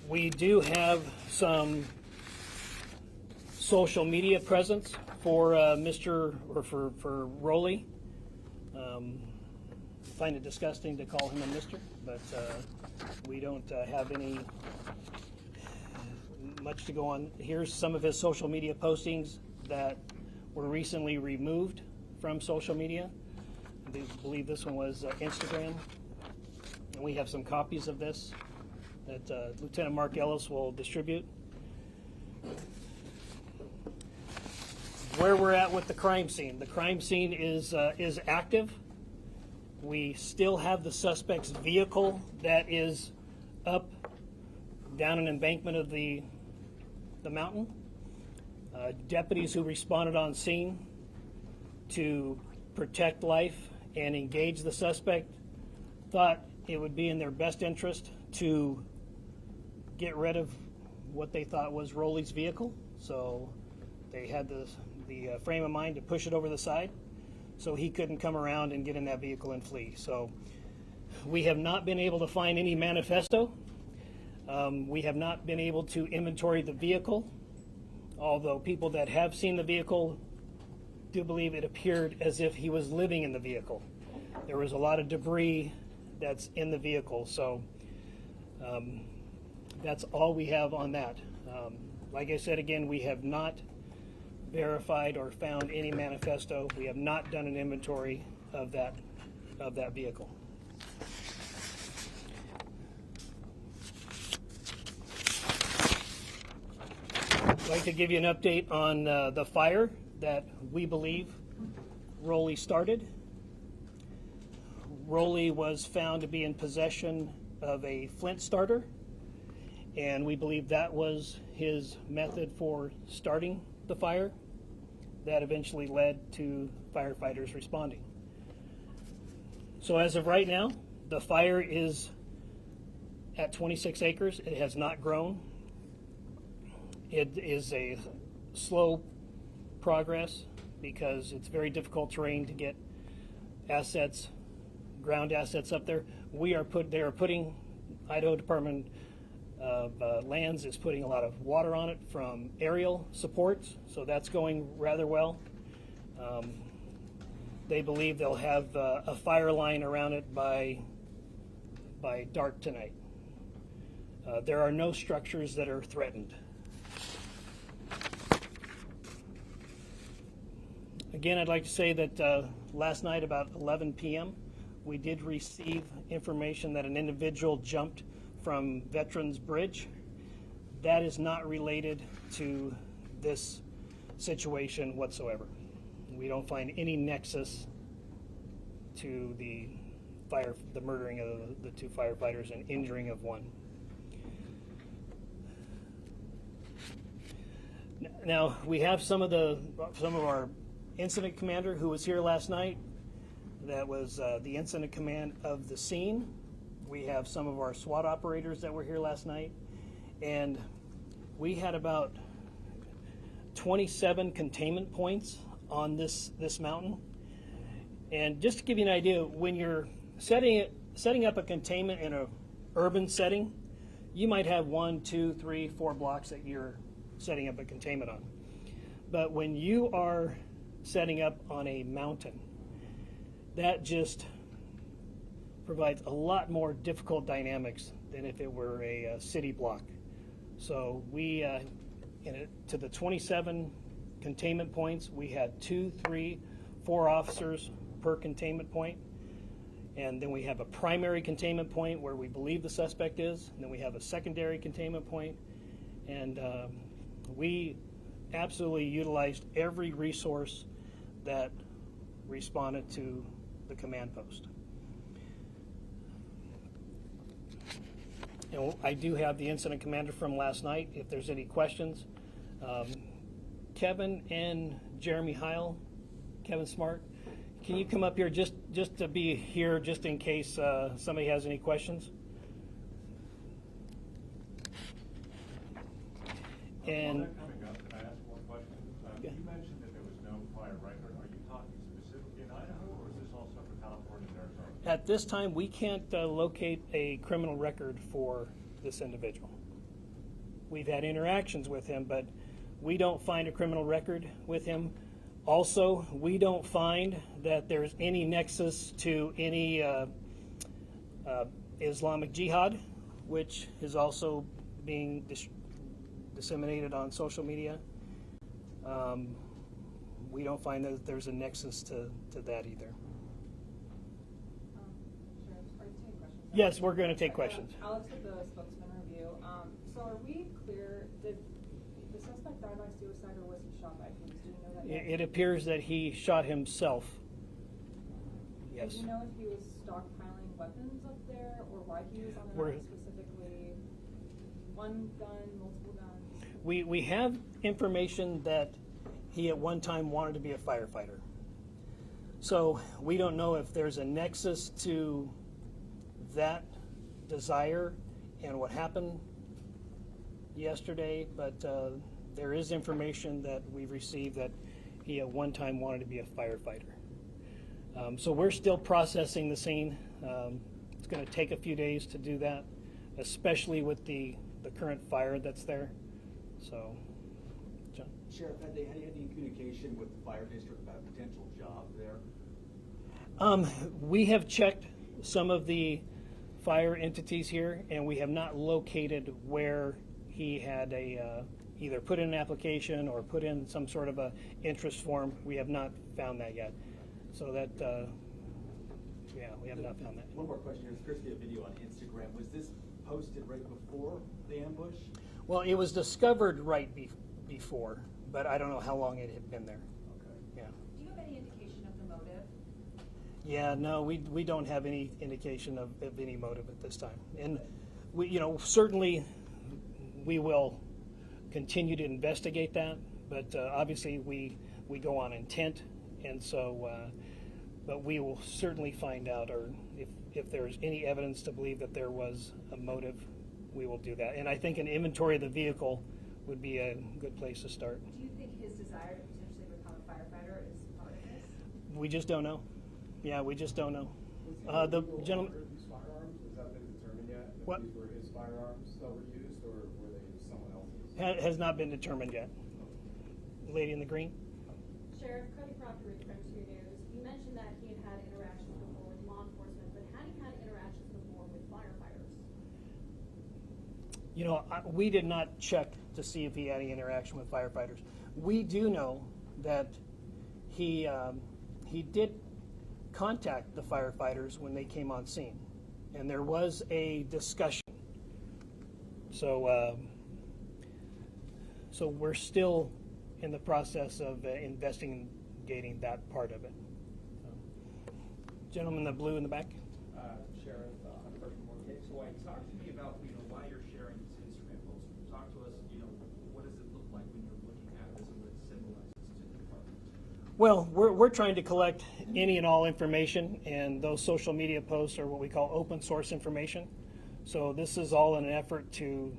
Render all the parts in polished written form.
We do have some social media presence for for Rowley. Find it disgusting to call him a Mr., but we don't have any much to go on. Here's some of his social media postings that were recently removed from social media. I believe this one was Instagram, and we have some copies of this that Lieutenant Mark Ellis will distribute. Where we're at with the crime scene. The crime scene is active. We still have the suspect's vehicle that is up down an embankment of the mountain. Deputies who responded on scene to protect life and engage the suspect thought it would be in their best interest to get rid of what they thought was Rowley's vehicle. So they had the frame of mind to push it over the side so he couldn't come around and get in that vehicle and flee. So we have not been able to find any manifesto. We have not been able to inventory the vehicle, although people that have seen the vehicle do believe it appeared as if he was living in the vehicle. There was a lot of debris that's in the vehicle, so that's all we have on that. Like I said again, we have not verified or found any manifesto. We have not done an inventory of that vehicle. I'd like to give you an update on the fire that we believe Rowley started. Rowley was found to be in possession of a flint starter, and we believe that was his method for starting the fire. That eventually led to firefighters responding. So as of right now, the fire is at 26 acres. It has not grown. It is a slow progress because it's very difficult terrain to get assets, ground assets up there. Idaho Department of Lands is putting a lot of water on it from aerial supports, so that's going rather well. They believe they'll have a fire line around it by dark tonight. There are no structures that are threatened. Again, I'd like to say that last night about 11 p.m. we did receive information that an individual jumped from Veterans Bridge. That is not related to this situation whatsoever. We don't find any nexus to the murdering of the two firefighters and injuring of one. Now we have some of our incident commander who was here last night. That was the incident command of the scene. We have some of our SWAT operators that were here last night, and we had about 27 containment points on this mountain. And just to give you an idea, when you're setting up a containment in an urban setting, you might have 1, 2, 3, 4 blocks that you're setting up a containment on. But when you are setting up on a mountain, that just provides a lot more difficult dynamics than if it were a city block. So we, to the 27 containment points, we had 2, 3, 4 officers per containment point. And then we have a primary containment point where we believe the suspect is. And then we have a secondary containment point. And we absolutely utilized every resource that responded to the command post. And I do have the incident commander from last night if there's any questions. Kevin and Jeremy Heil, Kevin Smart, can you come up here just to be here just in case somebody has any questions? And coming up, can I ask one question? Yeah. You mentioned that there was no prior record. Are you talking specifically in Idaho, or is this also for California and Arizona? at this time, we can't locate a criminal record for this individual. we've had interactions with him, but we don't find a criminal record with him. Also, we don't find that there's any nexus to any Islamic Jihad, which is also being disseminated on social media. We don't find that there's a nexus to that either. Sure. Are you taking questions? Yes, we're going to take questions. Alex with the spokesman review. So are we clear, did the suspect die by suicide or was he shot by police? Do you know that yet? It appears that he shot himself. Yes. Do you know if he was stockpiling weapons up there or why he was on the We're- map specifically? One gun, multiple guns? We have information that he at one time wanted to be a firefighter. So we don't know if there's a nexus to that desire and what happened yesterday, but there is information that we've received that he at one time wanted to be a firefighter. So we're still processing the scene. It's going to take a few days to do that, especially with the current fire that's there. So, John? Sheriff, had you had any communication with the fire district about a potential job there? We have checked some of the fire entities here, and we have not located where he had either put in an application or put in some sort of a interest form. We have not found that yet. So that, yeah, we have not found that. One more question here. There's supposed to be a video on Instagram. Was this posted right before the ambush? Well, it was discovered right before, but I don't know how long it had been there. Okay. Yeah. Do you have any indication of the motive? Yeah, no, we don't have any indication of any motive at this time. And we, certainly we will continue to investigate that, but obviously we go on intent, and so, but we will certainly find out, or if there's any evidence to believe that there was a motive, we will do that. And I think an inventory of the vehicle would be a good place to start. Do you think his desire to potentially become a firefighter is part of this? We just don't know. Yeah, we just don't know. Was The he able to gentleman. order these firearms? Has that been determined yet? If What? these were his firearms that were used, or were they someone else's? Has not been determined yet. Lady in the green? Sheriff Cody Proctor with Frontier News. You mentioned that he had had interactions before with law enforcement, but had he had interactions before with firefighters? We did not check to see if he had any interaction with firefighters. We do know that he did contact the firefighters when they came on scene, and there was a discussion. So, so we're still in the process of investigating that part of it. Gentleman in the blue in the back. Sheriff, on the first one. Okay, so talk to me about why you're sharing this Instagram post. Talk to us, what does it look like when you're looking at this and what it symbolizes to the department? Well, we're trying to collect any and all information, and those social media posts are what we call open source information. So this is all in an effort to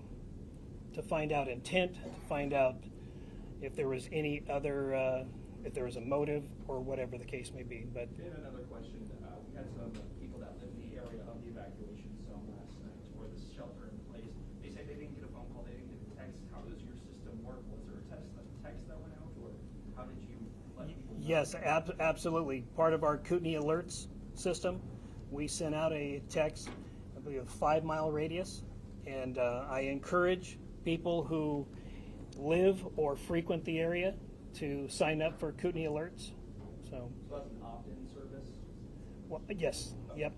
find out intent, to find out if there was any other, if there was a motive or whatever the case may be. But And another question, we had some people that live in the area of the evacuation zone last night for the shelter in place. They said they didn't get a phone call, they didn't get a text. How does your system work? Was there a text that went out, or how did you let people know? yes, absolutely. Part of our Kootenai alerts system, we sent out a text, I believe, a 5-mile radius, and I encourage people who live or frequent the area to sign up for Kootenai alerts. So, that's an opt-in service? well, yes, yep.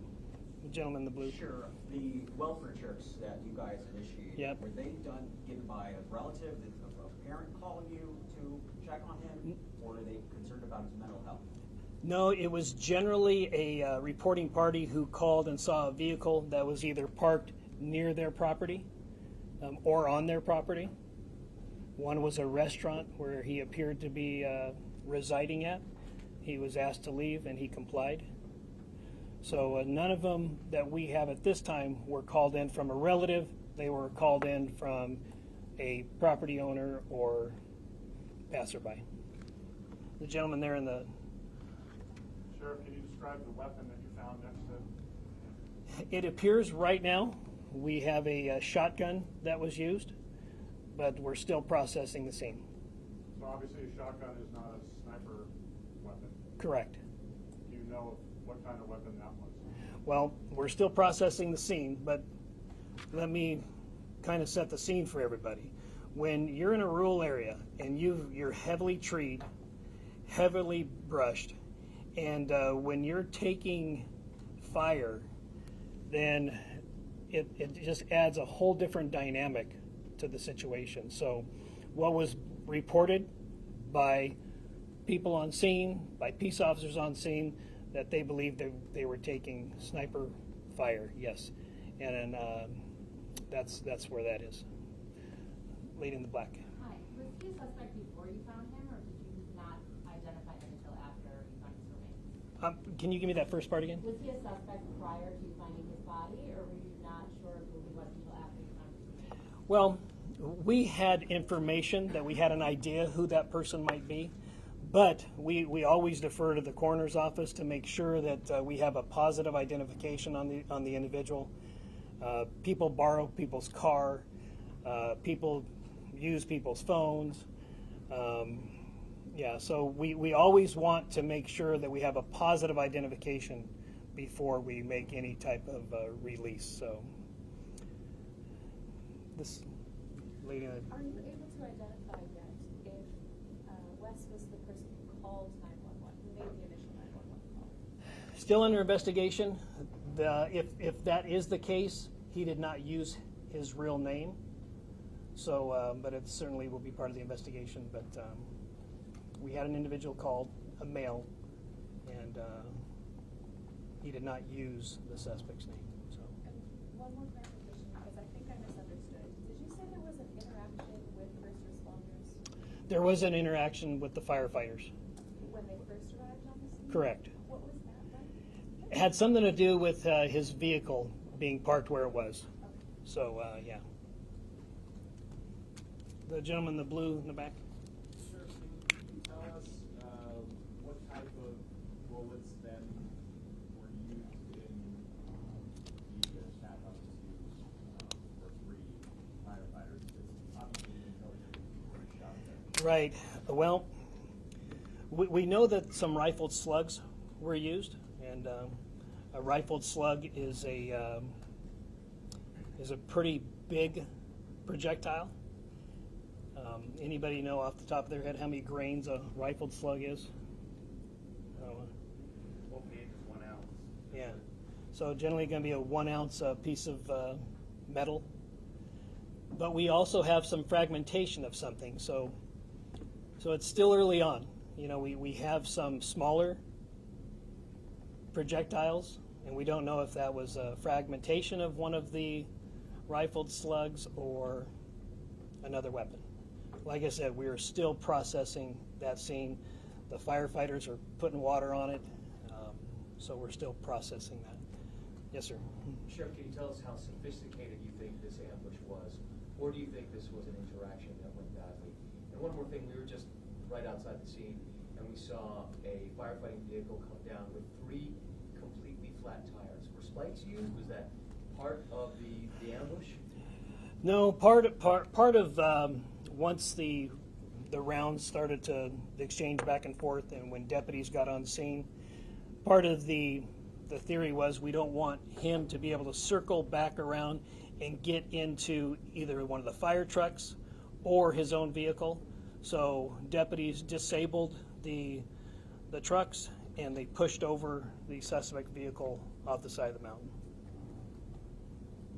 The gentleman in the blue. Sure. The welfare checks that you guys initiated, Yep. were they given by a relative, a parent calling you to check on him, or are they concerned about his mental health? No, it was generally a reporting party who called and saw a vehicle that was either parked near their property or on their property. One was a restaurant where he appeared to be residing at. He was asked to leave and he complied. So none of them that we have at this time were called in from a relative. They were called in from a property owner or passerby. The gentleman there in the... Sheriff, can you describe the weapon that you found next to? It appears right now we have a shotgun that was used. but we're still processing the scene. So obviously a shotgun is not a sniper weapon. Correct. Do you know what kind of weapon that was? Well, we're still processing the scene, but let me kind of set the scene for everybody. When you're in a rural area and you're heavily treed, heavily brushed, and when you're taking fire, then it just adds a whole different dynamic to the situation. So what was reported by people on scene, by peace officers on scene, that they believed they were taking sniper fire, yes. And that's where that is. Lady in the black. Hi, was he a suspect before you found him, or did you not identify him until after you found his remains? Can you give me that first part again? Was he a suspect prior to you finding his body, or were you not sure who he was until after you found his remains? Well, we had information that we had an idea who that person might be, but we always defer to the coroner's office to make sure that we have a positive identification on the individual. People borrow people's car, people use people's phones. Yeah, so we always want to make sure that we have a positive identification before we make any type of release. So this lady. Are you able to identify yet if Wes was the person who called 911, who made the initial 911 call? Still under investigation. If that is the case, he did not use his real name. So, but it certainly will be part of the investigation. But we had an individual called, a male, and he did not use the suspect's name. So. And one more clarification, because I think I misunderstood. Did you say there was an interaction with first responders There was an interaction with the firefighters. when they first arrived on the scene? Correct. What was that like? It had something to do with his vehicle being parked where it was. So, yeah. The gentleman in the blue in the back. Sure, can you tell us what type of bullets then were used in the attack on the scene for 3 firefighters? Because obviously you know you were shot there. Right. Well, we know that some rifled slugs were used, and a rifled slug is a pretty big projectile. Anybody know off the top of their head how many grains a rifled slug is? What gauge is 1 ounce? Yeah. So generally going to be a 1 ounce piece of metal. But we also have some fragmentation of something. So it's still early on. You know, we have some smaller projectiles, and we don't know if that was a fragmentation of one of the rifled slugs or another weapon. Like I said, we are still processing that scene. The firefighters are putting water on it, so we're still processing that. Yes, sir. Sheriff, can you tell us how sophisticated you think this ambush was? Or do you think this was an interaction that went badly? And one more thing, we were just right outside the scene, and we saw a firefighting vehicle come down with 3 completely flat tires. Were spikes used? Was that part of the ambush? No, part of once the rounds started to exchange back and forth, and when deputies got on scene, part of the theory was we don't want him to be able to circle back around and get into either one of the fire trucks or his own vehicle. So deputies disabled the trucks, and they pushed over the suspect vehicle off the side of the mountain.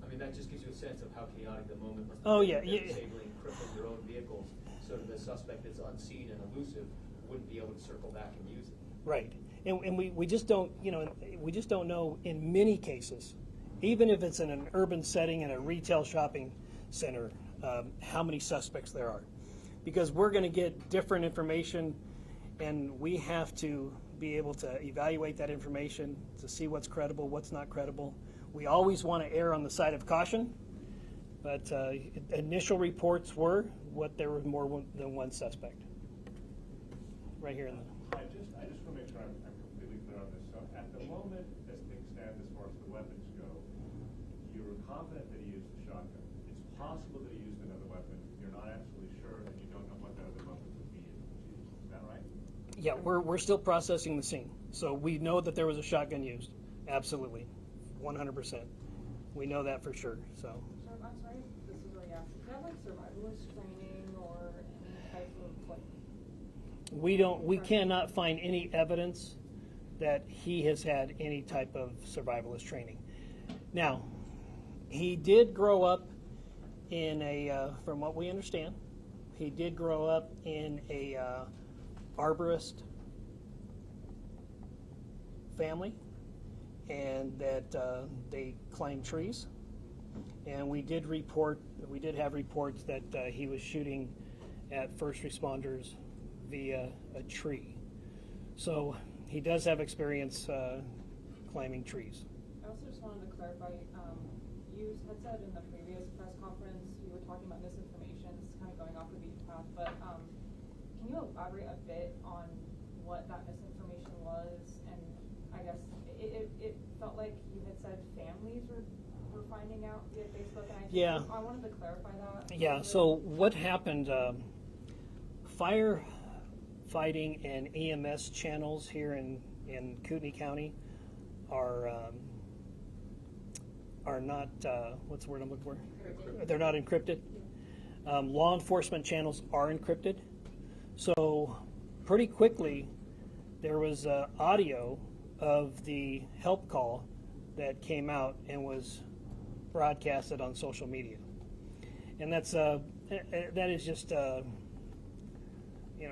I mean, that just gives you a sense of how chaotic the moment must have Oh, been. yeah, They're yeah. disabling, crippling their own vehicles so that the suspect that's unseen and elusive wouldn't be able to circle back and use it. Right, and we just don't, you know, we just don't know in many cases, even if it's in an urban setting in a retail shopping center, how many suspects there are, because we're going to get different information, and we have to be able to evaluate that information to see what's credible, what's not credible. We always want to err on the side of caution, but initial reports were there was more than one suspect. Right here in the. I just want to make sure I'm completely clear on this. So at the moment, as things stand as far as the weapons go, you were confident that he used the shotgun. It's possible that he used another weapon. You're not absolutely sure, and you don't know what that other weapon would be. Is that right? Yeah, we're still processing the scene. So we know that there was a shotgun used. Absolutely. 100%. We know that for sure. So Sir, I'm sorry, this is really asking. Do you have like survivalist training or any type of like? we cannot find any evidence that he has had any type of survivalist training. Now, he did grow up in a, from what we understand, he did grow up in a arborist family, and that they climb trees. And we did have reports that he was shooting at first responders via a tree. So he does have experience climbing trees. I also just wanted to clarify, you had said in the previous press conference, you were talking about misinformation. This is kind of going off the beaten path, but can you elaborate a bit on what that misinformation was? And I guess it felt like you had said families were finding out via Facebook, and I wanted to clarify that. Yeah, so what happened, firefighting and EMS channels here in Kootenai County are not, what's the word I'm looking for? Encrypted. They're not encrypted. Law enforcement channels are encrypted. So pretty quickly, there was audio of the help call that came out and was broadcasted on social media. And that is just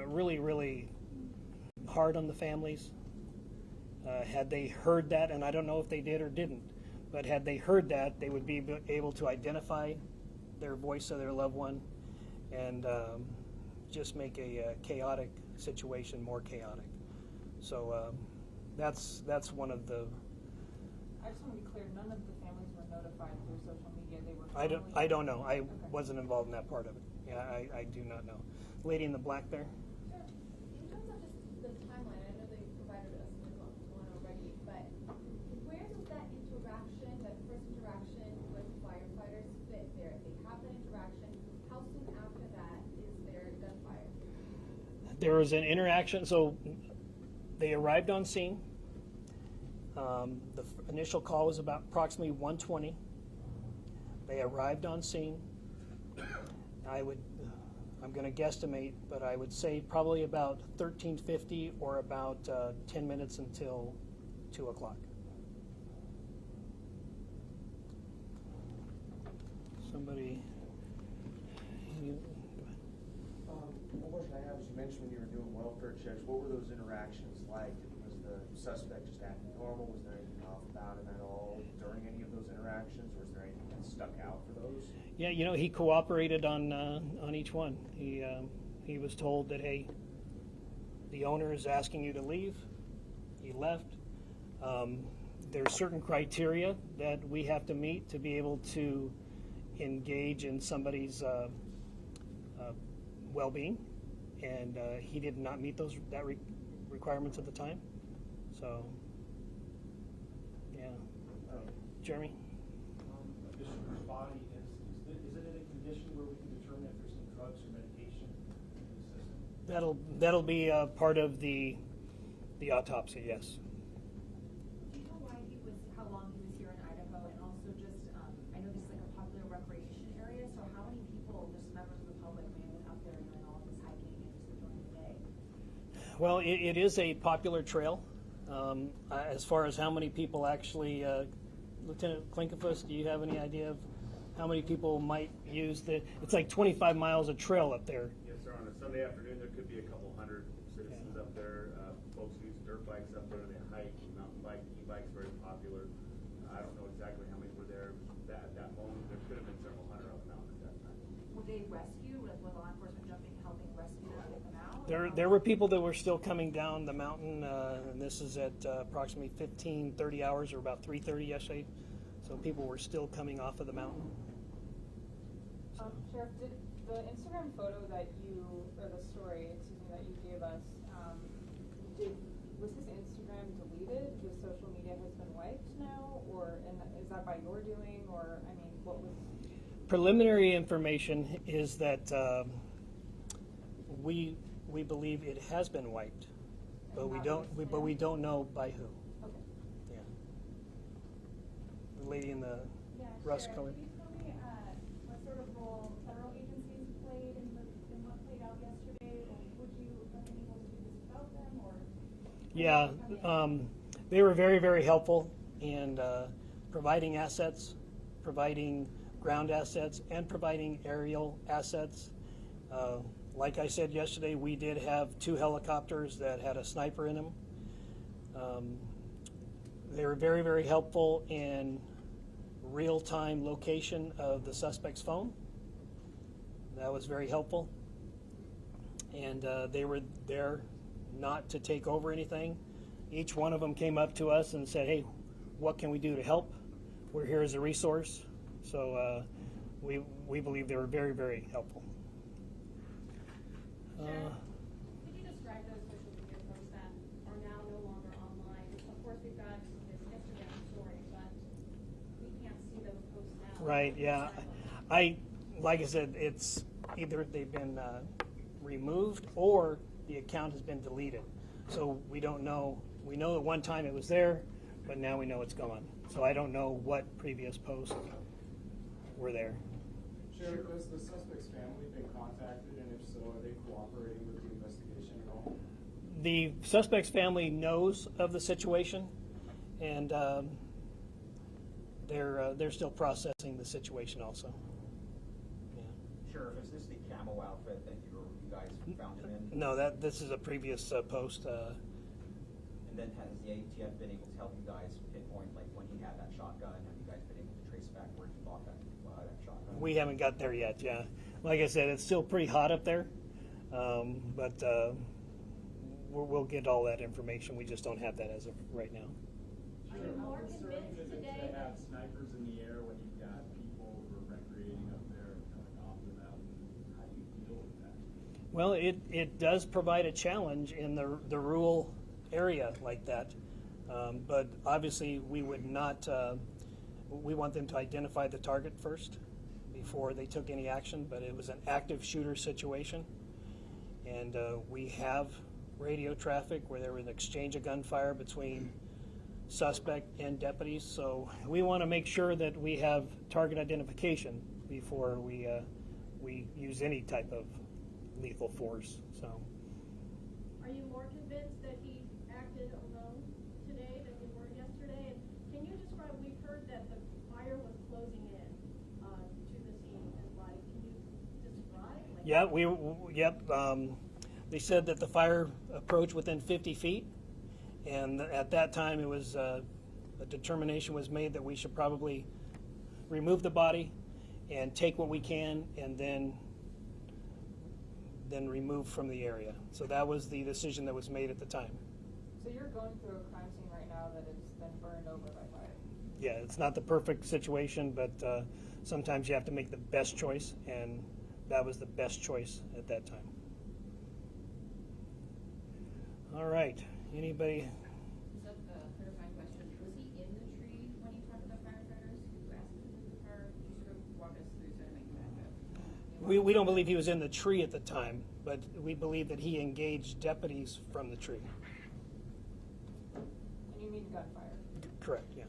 really, really hard on the families. Had they heard that, and I don't know if they did or didn't, but had they heard that, they would be able to identify their voice of their loved one and just make a chaotic situation more chaotic. So that's one of the. I just want to be clear, none of the families were notified through social media. They were. I don't know. I Okay. wasn't involved in that part of it. Yeah, I do not know. Lady in the black there. Sure. In terms of just the timeline, I know they provided us with one already, but where does that interaction, that first interaction with firefighters fit there? If they have that interaction, how soon after that is there gunfire? There was an interaction. So they arrived on scene. The initial call was about approximately 1:20. They arrived on scene. I'm going to guesstimate, but I would say probably about 13:50 or about 10 minutes until 2 o'clock. Somebody. One question I have is, you mentioned when you were doing welfare checks, what were those interactions like? Was the suspect just acting normal? Was there anything off about him at all during any of those interactions? Or was there anything that stuck out for those? Yeah, he cooperated on each one. He was told that, hey, the owner is asking you to leave. He left. There's certain criteria that we have to meet to be able to engage in somebody's well-being, and he did not meet those requirements at the time. So, yeah. Jeremy? The shooter's body, is it in a condition where we can determine if there's some drugs or medication in the system? That'll be part of the autopsy, yes. Do you know how long he was here in Idaho, and also just, I know this is like a popular recreation area, so how many people, just members of the public, may have been up there doing all of this hiking and just enjoying the day? Well, it is a popular trail. As far as how many people actually, Lieutenant Klinkefus, do you have any idea of how many people might use it's like 25 miles of trail up there. Yes, sir. On a Sunday afternoon, there could be a couple hundred citizens up there. Folks who use dirt bikes up there, they hike, mountain bike, e-bikes, very popular. I don't know exactly how many were there at that moment. There could have been several hundred on the mountain at that time. Were they rescued? Like, were law enforcement jumping, helping rescue them, get them out? There were people that were still coming down the mountain, and this is at approximately 30 hours, or about 3:30 yesterday. So people were still coming off of the mountain. Sheriff, did the Instagram photo that or the story, that you gave us, was his Instagram deleted? His social media has been wiped now, or is that by your doing, or I mean, what was? preliminary information is that we believe it has been wiped, but we don't know by who. Okay. Yeah. The lady in the Yeah, rust sure. color. Can you tell me, what sort of role federal agencies played in what played out yesterday? Or would you have been able to do this without them, or? Yeah, they were very, very helpful in providing assets, providing ground assets, and providing aerial assets. Like I said yesterday, we did have 2 helicopters that had a sniper in them. They were very, very helpful in real-time location of the suspect's phone. That was very helpful. And they were there not to take over anything. Each one of them came up to us and said, hey, what can we do to help? We're here as a resource. So we believe they were very, very helpful. Sheriff, could you describe those social media posts that are now no longer online? Of course, we've got this Instagram story, but we can't see those posts now. Right, yeah. Like I said, it's either they've been removed or the account has been deleted. So we don't know. We know at one time it was there, but now we know it's gone. So I don't know what previous posts were there. Sheriff, has the suspect's family been contacted, and if so, are they cooperating with the investigation at all? The suspect's family knows of the situation, and they're still processing the situation also. Yeah. Sheriff, is this the camo outfit that you guys found him in? No, this is a previous post. And then has the ATF been able to help you guys pinpoint like when he had that shotgun? Have you guys been able to trace back where he bought that shotgun? We haven't got there yet. Yeah, like I said, it's still pretty hot up there, but we'll get all that information. We just don't have that as of right now. Are you more convinced Is it today to have that? snipers in the air when you've got people who are recreating up there and coming off the mountain? How do you deal with that? Well, it does provide a challenge in the rural area like that, but obviously we would not. We want them to identify the target first before they took any action. But it was an active shooter situation, and we have radio traffic where there was an exchange of gunfire between suspect and deputies. So we want to make sure that we have target identification before we use any type of lethal force. So. Are you more convinced that he acted alone today than you were yesterday? And can you describe? We've heard that the fire was closing in to the scene and like. Can you describe? Like, Yeah, they said that the fire approached within 50 feet, and at that time it was a determination was made that we should probably remove the body and take what we can, and then remove from the area. So that was the decision that was made at the time. So you're going through a crime scene right now that it's been burned over by fire. Yeah, it's not the perfect situation, but sometimes you have to make the best choice, and that was the best choice at that time. All right, anybody? Just a clarifying question. Was he in the tree when he talked to the firefighters who asked him to leave the car? Could you sort of walk us through so to make that up? We don't believe he was in the tree at the time, but we believe that he engaged deputies from the tree. And you mean gunfire? Correct, yeah.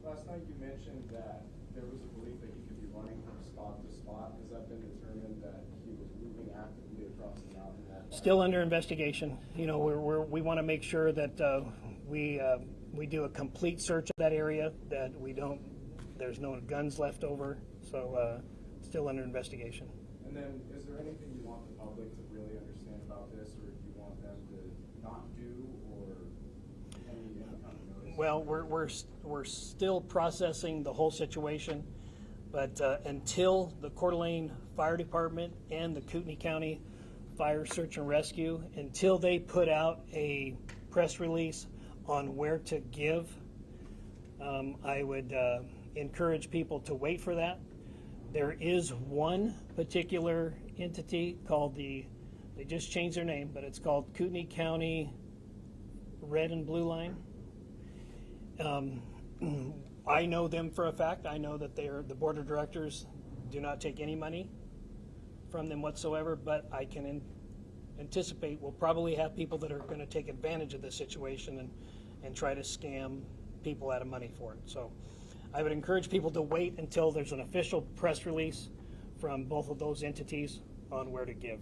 Last night you mentioned that there was a belief that he could be running from spot to spot. Has that been determined that he was moving actively across the mountain? Still under investigation. You know, we want to make sure that we do a complete search of that area, that there's no guns left over. So still under investigation. And then, is there anything you want the public to really understand about this, or do you want them to not do, or any kind of notice? Well, we're still processing the whole situation, but until the Coeur d'Alene Fire Department and the Kootenai County Fire Search and Rescue, until they put out a press release on where to give, I would encourage people to wait for that. There is one particular entity called they just changed their name, but it's called Kootenai County Red and Blue Line. I know them for a fact. I know that the board of directors do not take any money from them whatsoever, but I can anticipate we'll probably have people that are going to take advantage of this situation and try to scam people out of money for it. So I would encourage people to wait until there's an official press release from both of those entities on where to give.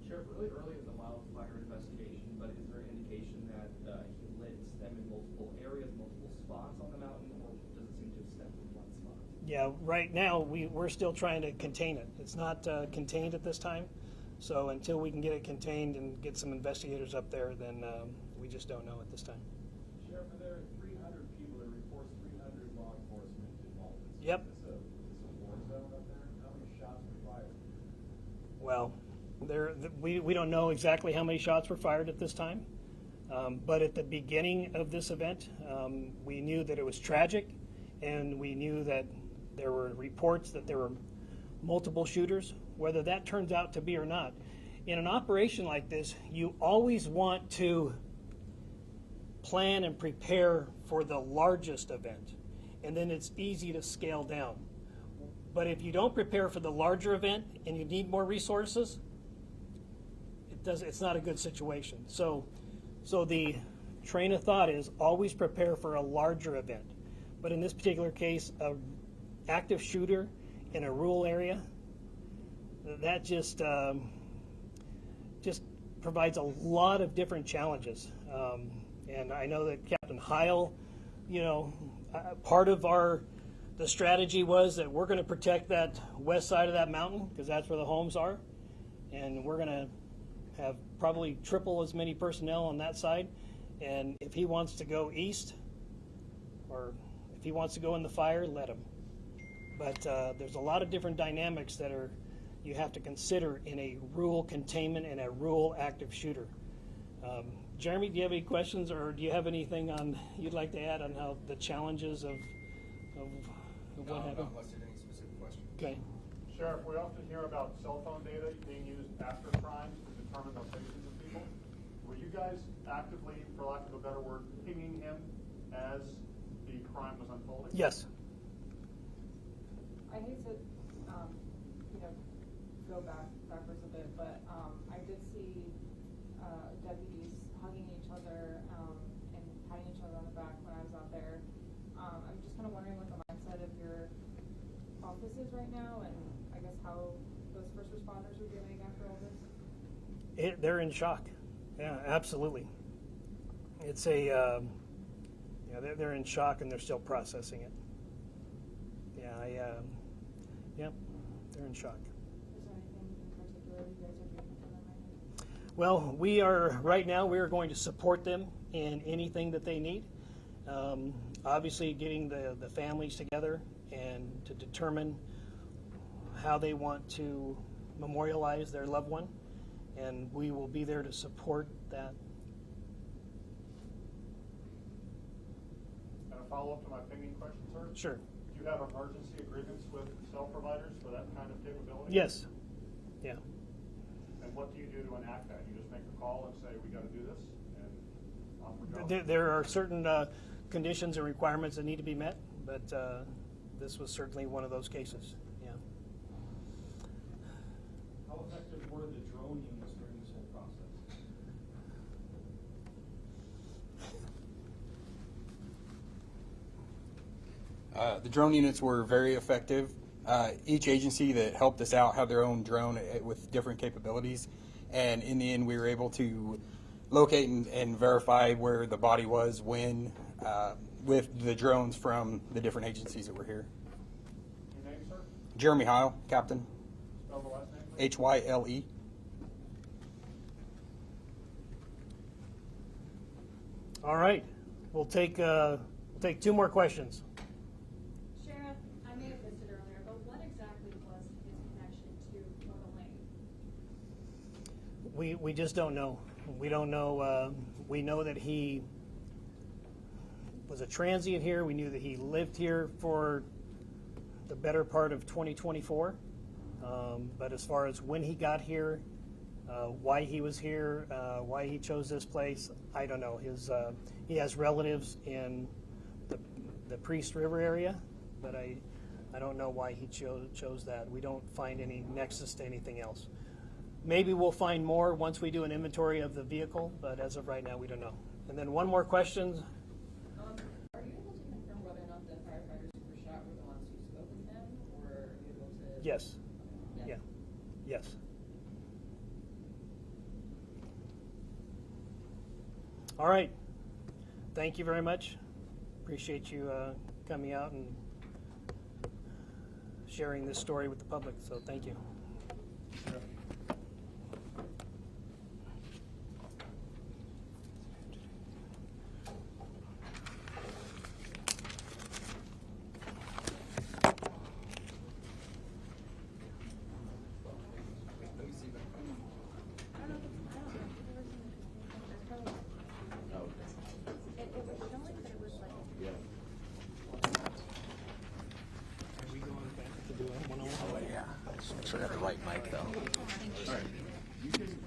Sheriff, really early in the wildfire investigation, but is there indication that he lit them in multiple areas, multiple spots on the mountain, or does it seem to have stepped in one spot? Yeah, right now we're still trying to contain it. It's not contained at this time. So until we can get it contained and get some investigators up there, then we just don't know at this time. Sheriff, are there 300 people that reports 300 law enforcement involvement? Yep. It's a war zone up there. How many shots were fired? Well, we don't know exactly how many shots were fired at this time, but at the beginning of this event, we knew that it was tragic, and we knew that there were reports that there were multiple shooters. Whether that turns out to be or not, in an operation like this, you always want to plan and prepare for the largest event, and then it's easy to scale down. But if you don't prepare for the larger event and you need more resources, it's not a good situation. So the train of thought is always prepare for a larger event. But in this particular case, an active shooter in a rural area, that just provides a lot of different challenges. And I know that Captain Heil, part of the strategy was that we're going to protect that west side of that mountain because that's where the homes are, and we're going to have probably triple as many personnel on that side. And if he wants to go east, or if he wants to go in the fire, let him. But there's a lot of different dynamics that you have to consider in a rural containment and a rural active shooter. Jeremy, do you have any questions, or do you have anything you'd like to add on how the challenges of what happened? Not unless there's any specific question. Okay. Sheriff, we often hear about cell phone data being used after crimes to determine locations of people. Were you guys actively, for lack of a better word, pinging him as the crime was unfolding? Yes. I hate to, go backwards a bit, but I did see deputies hugging each other and patting each other on the back when I was out there. I'm just kind of wondering what the mindset of your office is right now, and I guess how those first responders are doing after all this. They're in shock. Yeah, absolutely. It's they're in shock and they're still processing it. Yeah, they're in shock. Is there anything in particular you guys are doing for them right now? Well, right now we are going to support them in anything that they need. Obviously getting the families together and to determine how they want to memorialize their loved one, and we will be there to support that. And a follow-up to my pinging question, sir? Sure. Do you have emergency agreements with cell providers for that kind of capability? Yes. Yeah. And what do you do to enact that? You just make a call and say, we got to do this, and off we go? There are certain conditions and requirements that need to be met, but this was certainly one of those cases. Yeah. How effective were the drone units during this whole process? The drone units were very effective. Each agency that helped us out had their own drone with different capabilities, and in the end we were able to locate and verify where the body was when with the drones from the different agencies that were here. Your name, sir? Jeremy Heil, Captain. Spell the last name, please. H-Y-L-E. All right. We'll take two more questions. Sheriff, I may have missed it earlier, but what exactly was his connection to Myrtle Lane? We just don't know. We don't know. We know that he was a transient here. We knew that he lived here for the better part of 2024. But as far as when he got here, why he was here, why he chose this place, I don't know. He has relatives in the the Priest River area, but I don't know why he chose that. We don't find any nexus to anything else. Maybe we'll find more once we do an inventory of the vehicle, but as of right now, we don't know. And then one more question. Are you able to confirm whether or not the firefighters who were shot were the ones who spoke with them, or are you able to? Yes. Yeah. Yeah. Yes. All right. Thank you very much. Appreciate you coming out and sharing this story with the public. So thank you. Are we going back to do a one-on-one? Yeah. Make sure I got the right mic though. All right. You can